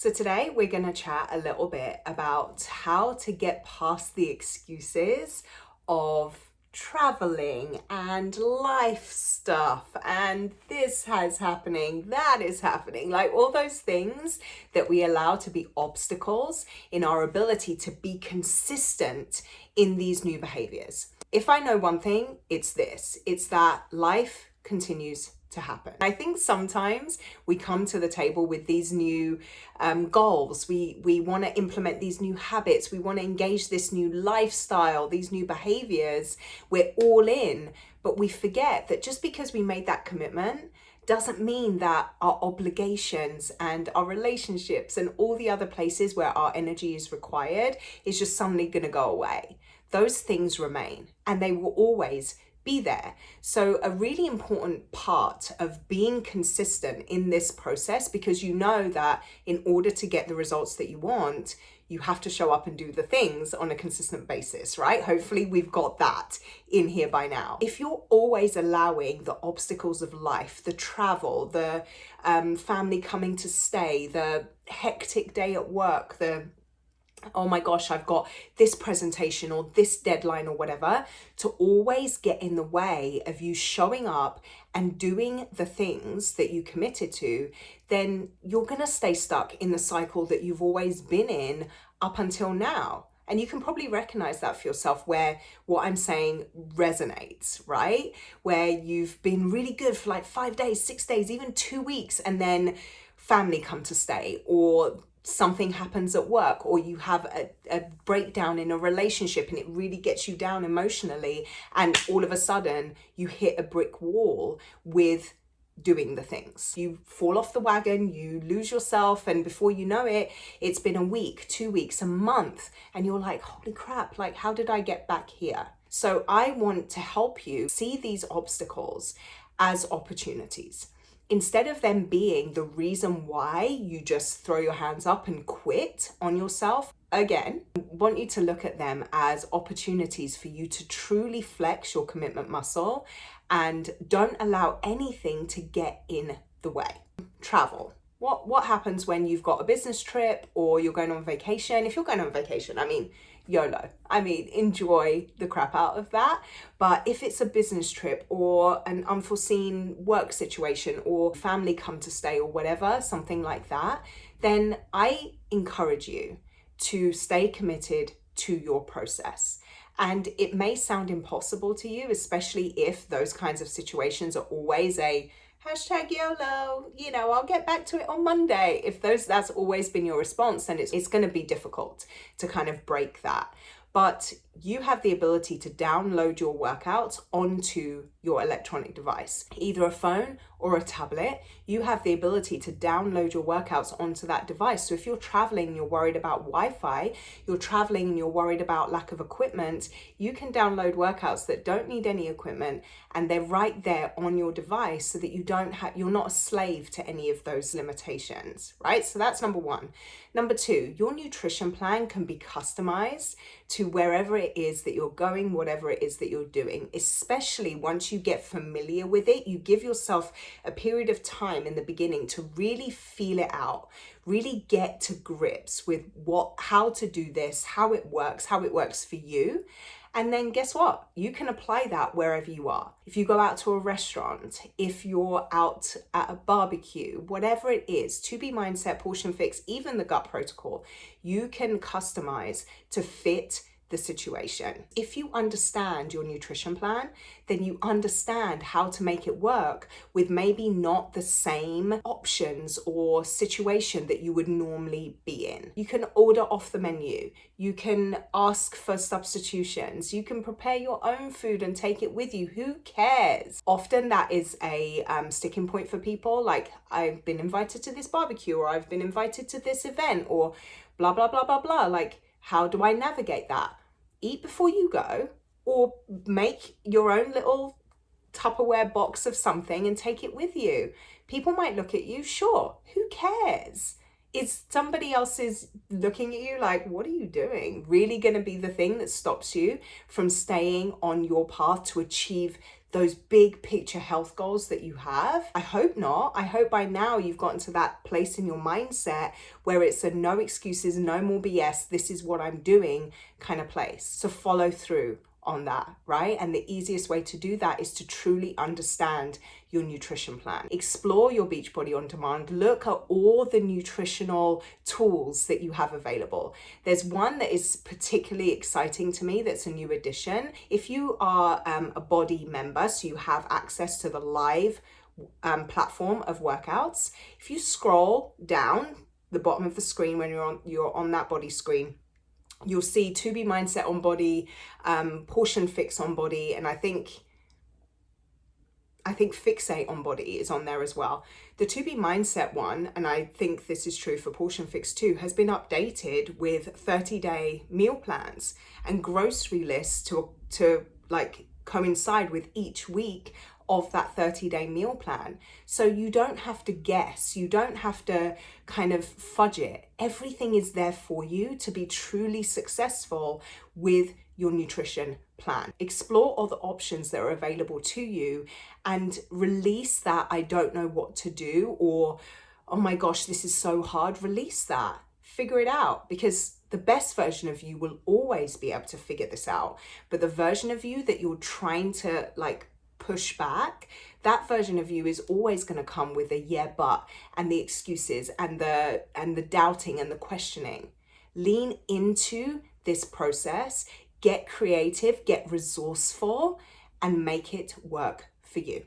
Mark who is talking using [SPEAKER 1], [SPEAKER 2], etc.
[SPEAKER 1] So today we're going to chat a little bit about how to get past the excuses of traveling and life stuff and this is happening, that is happening, like all those things that we allow to be obstacles in our ability to be consistent in these new behaviors. If I know one thing, it's this. It's that life continues to happen. I think sometimes we come to the table with these new goals. We want to implement these new habits. We want to engage this new lifestyle, these new behaviors. We're all in, but we forget that just because we made that commitment doesn't mean that our obligations and our relationships and all the other places where our energy is required is just suddenly going to go away. Those things remain and they will always be there. So a really important part of being consistent in this process, because you know that in order to get the results that you want, you have to show up and do the things on a consistent basis, right? Hopefully we've got that in here by now. If you're always allowing the obstacles of life, the travel, the family coming to stay, the hectic day at work, the oh my gosh, I've got this presentation or this deadline or whatever, to always get in the way of you showing up and doing the things that you committed to, then you're going to stay stuck in the cycle that you've always been in up until now. And you can probably recognize that for yourself, where what I'm saying resonates, right? Where you've been really good for like 5 days, 6 days, even 2 weeks, and then family come to stay, or something happens at work, or you have a breakdown in a relationship and it really gets you down emotionally, and all of a sudden you hit a brick wall with doing the things. You fall off the wagon, you lose yourself, and before you know it, it's been a week, 2 weeks, a month, and you're like, holy crap, like how did I get back here? So I want to help you see these obstacles as opportunities. Instead of them being the reason why you just throw your hands up and quit on yourself, again, I want you to look at them as opportunities for you to truly flex your commitment muscle and don't allow anything to get in the way. Travel. What happens when you've got a business trip or you're going on vacation? If you're going on vacation, I mean, YOLO. I mean, enjoy the crap out of that. But if it's a business trip or an unforeseen work situation or family come to stay or whatever, something like that, then I encourage you to stay committed to your process. And it may sound impossible to you, especially if those kinds of situations are always a hashtag YOLO, I'll get back to it on Monday. If that's always been your response, then it's going to be difficult to kind of break that. But you have the ability to download your workouts onto your electronic device, either a phone or a tablet. You have the ability to download your workouts onto that device. So if you're traveling and you're worried about Wi-Fi, you're traveling and you're worried about lack of equipment, you can download workouts that don't need any equipment, and they're right there on your device so that you're not a slave to any of those limitations, right? So that's number one. Number two, your nutrition plan can be customized to wherever it is that you're going, whatever it is that you're doing, especially once you get familiar with it. You give yourself a period of time in the beginning to really feel it out, really get to grips with how to do this, how it works for you. And then guess what? You can apply that wherever you are. If you go out to a restaurant, if you're out at a barbecue, whatever it is, 2B Mindset, Portion Fix, even the gut protocol, you can customize to fit the situation. If you understand your nutrition plan, then you understand how to make it work with maybe not the same options or situation that you would normally be in. You can order off the menu. You can ask for substitutions. You can prepare your own food and take it with you. Who cares? Often that is a sticking point for people. Like, I've been invited to this barbecue, or I've been invited to this event, or blah, blah, blah, blah, blah. Like, how do I navigate that? Eat before you go, or make your own little Tupperware box of something and take it with you. People might look at you, sure, who cares? Is somebody else's looking at you like, what are you doing? Really going to be the thing that stops you from staying on your path to achieve those big picture health goals that you have? I hope not. I hope by now you've gotten to that place in your mindset where it's a no excuses, no more BS, this is what I'm doing kind of place. So follow through on that, right? And the easiest way to do that is to truly understand your nutrition plan. Explore your Beachbody On Demand. Look at all the nutritional tools that you have available. There's one that is particularly exciting to me that's a new addition. If you are a Body member, so you have access to the live platform of workouts, if you scroll down the bottom of the screen when you're on that Body screen, you'll see 2B Mindset on Body, Portion Fix on Body, and I think Fixate on Body is on there as well. The 2B Mindset one, and I think this is true for Portion Fix too, has been updated with 30-day meal plans and grocery lists to like coincide with each week of that 30-day meal plan. So you don't have to guess, you don't have to kind of fudge it. Everything is there for you to be truly successful with your nutrition plan. Explore other options that are available to you and release that I don't know what to do, or oh my gosh, this is so hard. Release that. Figure it out, because the best version of you will always be able to figure this out. But the version of you that you're trying to like push back, that version of you is always going to come with a yeah but and the excuses and the doubting and the questioning. Lean into this process, get creative, get resourceful, and make it work for you.